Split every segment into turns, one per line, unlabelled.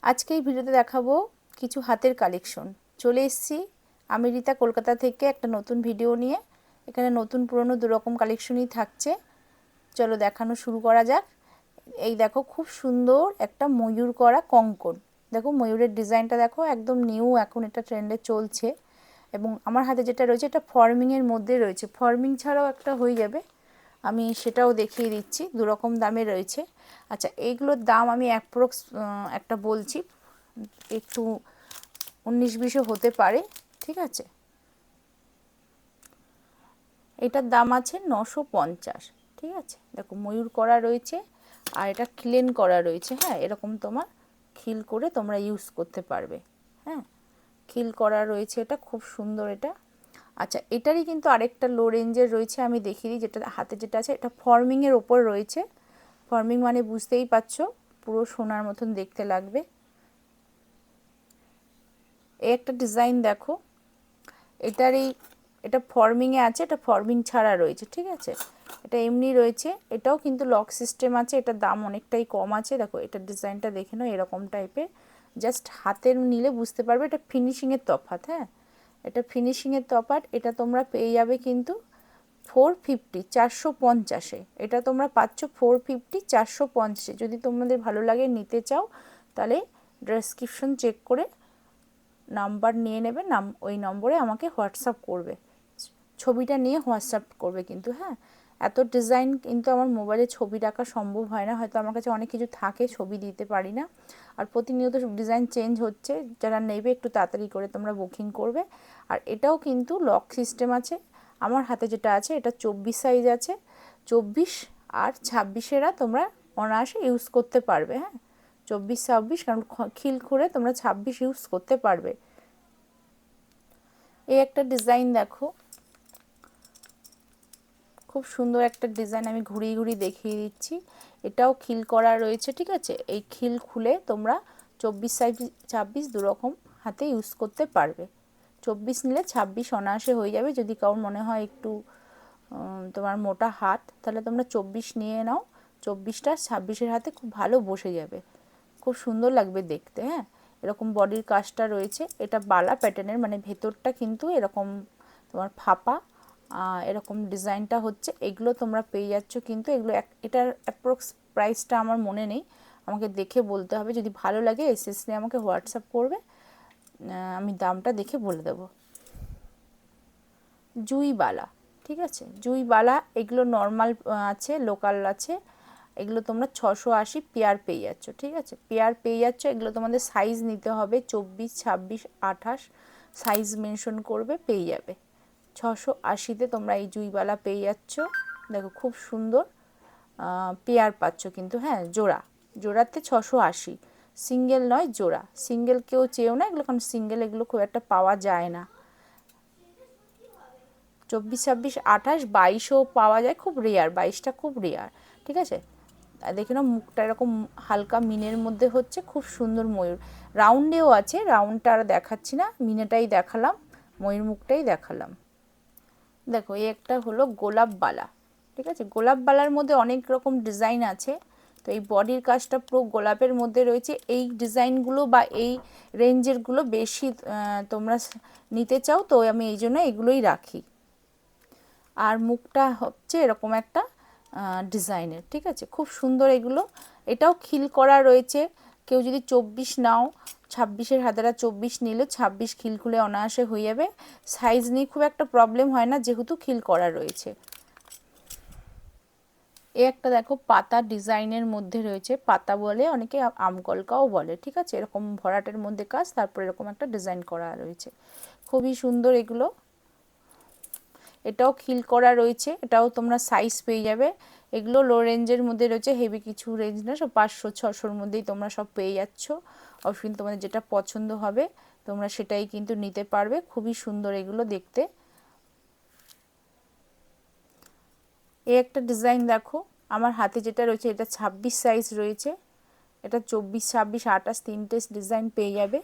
আজকে এই ভিডিওতে দেখাবো কিছু হাতের কালেকশন। চলে এসেছি আমি রীতা কলকাতা থেকে একটা নতুন ভিডিও নিয়ে। এখানে নতুন পুরনো দুরকম কালেকশনই থাকছে। চলো দেখানো শুরু করা যাক। এই দেখো খুব সুন্দর একটা ময়ূর করা কঙ্কন। দেখো ময়ূরের ডিজাইনটা দেখো, একদম নিউ, এখন এটা ট্রেন্ডে চলছে। এবং আমার হাতে যেটা রয়েছে এটা ফর্মিংয়ের মধ্যে রয়েছে, ফর্মিং ছাড়াও একটা হয়ে যাবে, আমি সেটাও দেখিয়ে দিচ্ছি। দুরকম দামে রয়েছে। আচ্ছা, এইগুলোর দাম আমি অ্যাপ্রক্স একটা বলছি, একটু 19-20 হতে পারে, ঠিক আছে। এটার দাম আছে 950, ঠিক আছে। দেখো ময়ূর করা রয়েছে আর এটা ক্লেন করা রয়েছে। হ্যাঁ, এরকম তোমার খিল করে তোমরা ইউজ করতে পারবে। হ্যাঁ, খিল করা রয়েছে, এটা খুব সুন্দর এটা। আচ্ছা, এটারই কিন্তু আরেকটা লো রেঞ্জের রয়েছে, আমি দেখিয়ে দিই। যেটা হাতে যেটা আছে এটা ফর্মিংয়ের ওপর রয়েছে। ফর্মিং মানে বুঝতেই পারছো, পুরো সোনার মতন দেখতে লাগবে। এই একটা ডিজাইন দেখো, এটা ফর্মিংয়ে আছে, এটা ফর্মিং ছাড়া রয়েছে, ঠিক আছে। এটা এমনি রয়েছে, এটাও কিন্তু লক সিস্টেম আছে। এটার দাম অনেকটাই কম আছে। দেখো এটার ডিজাইনটা দেখে নাও, এরকম টাইপের। জাস্ট হাতের নিলে বুঝতে পারবে এটা ফিনিশিংয়ের তফাৎ। হ্যাঁ, এটা ফিনিশিংয়ের তফাৎ। এটা তোমরা পেয়ে যাবে কিন্তু 450, 450-এ। এটা তোমরা পাচ্ছ 450, 450-এ। যদি তোমাদের ভালো লাগে নিতে চাও তাহলে ডেসক্রিপশন চেক করে নাম্বার নিয়ে নেবে, ওই নম্বরে আমাকে হোয়াটসঅ্যাপ করবে, ছবিটা নিয়ে হোয়াটসঅ্যাপ করবে কিন্তু। হ্যাঁ, এত ডিজাইন কিন্তু আমার মোবাইলে ছবি রাখা সম্ভব হয় না, হয়তো আমার কাছে অনেক কিছু থাকে, ছবি দিতে পারি না। আর প্রতিনিয়ত ডিজাইন চেঞ্জ হচ্ছে, যারা নেবে একটু তাড়াতাড়ি করে তোমরা বুকিং করবে। আর এটাও কিন্তু লক সিস্টেম আছে। আমার হাতে যেটা আছে এটা 24 সাইজ আছে। 24 আর 26-এরা তোমরা অনায়াসে ইউজ করতে পারবে। হ্যাঁ, 24-26, কারণ খিল খুলে তোমরা 26 ইউজ করতে পারবে। এই একটা ডিজাইন দেখো, খুব সুন্দর একটা ডিজাইন, আমি ঘুরিয়ে ঘুরিয়ে দেখিয়ে দিচ্ছি। এটাও খিল করা রয়েছে, ঠিক আছে। এই খিল খুলে তোমরা 24 সাইজ 26 দুরকম হাতে ইউজ করতে পারবে। 24 নিলে 26 অনায়াসে হয়ে যাবে। যদি কারোর মনে হয় একটু তোমার মোটা হাত, তাহলে তোমরা 24 নিয়ে নাও। 24টা 26-এর হাতে খুব ভালো বসে যাবে, খুব সুন্দর লাগবে দেখতে। হ্যাঁ, এরকম বডির কাজটা রয়েছে। এটা বালা প্যাটার্নের, মানে ভেতরটা কিন্তু এরকম তোমার ফাঁপা, এরকম ডিজাইনটা হচ্ছে। এগুলো তোমরা পেয়ে যাচ্ছ কিন্তু। এগুলো এটার অ্যাপ্রক্স প্রাইসটা আমার মনে নেই, আমাকে দেখে বলতে হবে। যদি ভালো লাগে এসএসসি আমাকে হোয়াটসঅ্যাপ করবে, আমি দামটা দেখে বলে দেবো। জুইবালা, ঠিক আছে, জুইবালা। এগুলো নর্মাল আছে, লোকাল আছে। এগুলো তোমরা 680 পেয়ার পেয়ে যাচ্ছ, ঠিক আছে, পেয়ার পেয়ে যাচ্ছ। এগুলো তোমাদের সাইজ নিতে হবে, 24, 26, 28 সাইজ মেনশন করবে, পেয়ে যাবে। 680-তে তোমরা এই জুইবালা পেয়ে যাচ্ছ। দেখো খুব সুন্দর পেয়ার পাচ্ছ কিন্তু। হ্যাঁ, জোড়া, জোড়াতে 680, সিঙ্গেল নয়, জোড়া। সিঙ্গেল কেউ চেয়েও না এগুলো, কারণ সিঙ্গেল এগুলো খুব একটা পাওয়া যায় না। 24, 26, 28, 22ও পাওয়া যায়, খুব রেয়ার, 22টা খুব রেয়ার, ঠিক আছে। দেখে নাও মুখটা এরকম হালকা মিনের মধ্যে হচ্ছে, খুব সুন্দর ময়ূর। রাউন্ডেও আছে, রাউন্ডটা আর দেখাচ্ছি না, মিনেটাই দেখালাম, ময়ূর মুখটাই দেখালাম। দেখো এই একটা হলো গোলাপ বালা, ঠিক আছে। গোলাপ বালার মধ্যে অনেক রকম ডিজাইন আছে। তো এই বডির কাজটা পুরো গোলাপের মধ্যে রয়েছে। এই ডিজাইনগুলো বা এই রেঞ্জেরগুলো বেশি তোমরা নিতে চাও, তো আমি এই জন্য এগুলোই রাখি। আর মুখটা হচ্ছে এরকম একটা ডিজাইনের, ঠিক আছে, খুব সুন্দর এগুলো। এটাও খিল করা রয়েছে। কেউ যদি 24 নাও, 26-এর হাতেরা 24 নিলে 26 খিল খুলে অনায়াসে হয়ে যাবে। সাইজ নিয়ে খুব একটা প্রবলেম হয় না, যেহেতু খিল করা রয়েছে। এ একটা দেখো পাতা ডিজাইনের মধ্যে রয়েছে, পাতা বলে অনেকে, আমকলকাও বলে, ঠিক আছে। এরকম ভরাটের মধ্যে কাজ, তারপর এরকম একটা ডিজাইন করা রয়েছে, খুবই সুন্দর এগুলো। এটাও খিল করা রয়েছে, এটাও তোমরা সাইজ পেয়ে যাবে। এগুলো লো রেঞ্জের মধ্যে রয়েছে, হেভি কিছু রেঞ্জ না, সব 500-600-র মধ্যেই তোমরা সব পেয়ে যাচ্ছ। অবশ্যই তোমাদের যেটা পছন্দ হবে তোমরা সেটাই কিন্তু নিতে পারবে। খুবই সুন্দর এগুলো দেখতে। এই একটা ডিজাইন দেখো, আমার হাতে যেটা রয়েছে এটা 26 সাইজ রয়েছে। এটা 24, 26, 28 তিনটে ডিজাইন পেয়ে যাবে,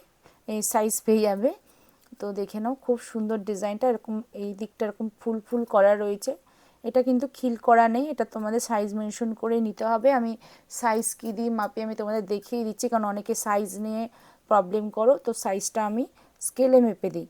এই সাইজ পেয়ে যাবে। তো দেখে নাও খুব সুন্দর ডিজাইনটা, এরকম এই দিকটা এরকম ফুল ফুল করা রয়েছে। এটা কিন্তু খিল করা নেই, এটা তোমাদের সাইজ মেনশন করে নিতে হবে। আমি সাইজ কী দিয়ে মাপি আমি তোমাদের দেখিয়ে দিচ্ছি, কারণ অনেকে সাইজ নিয়ে প্রবলেম করো, তো সাইজটা আমি স্কেলে মেপে দিই।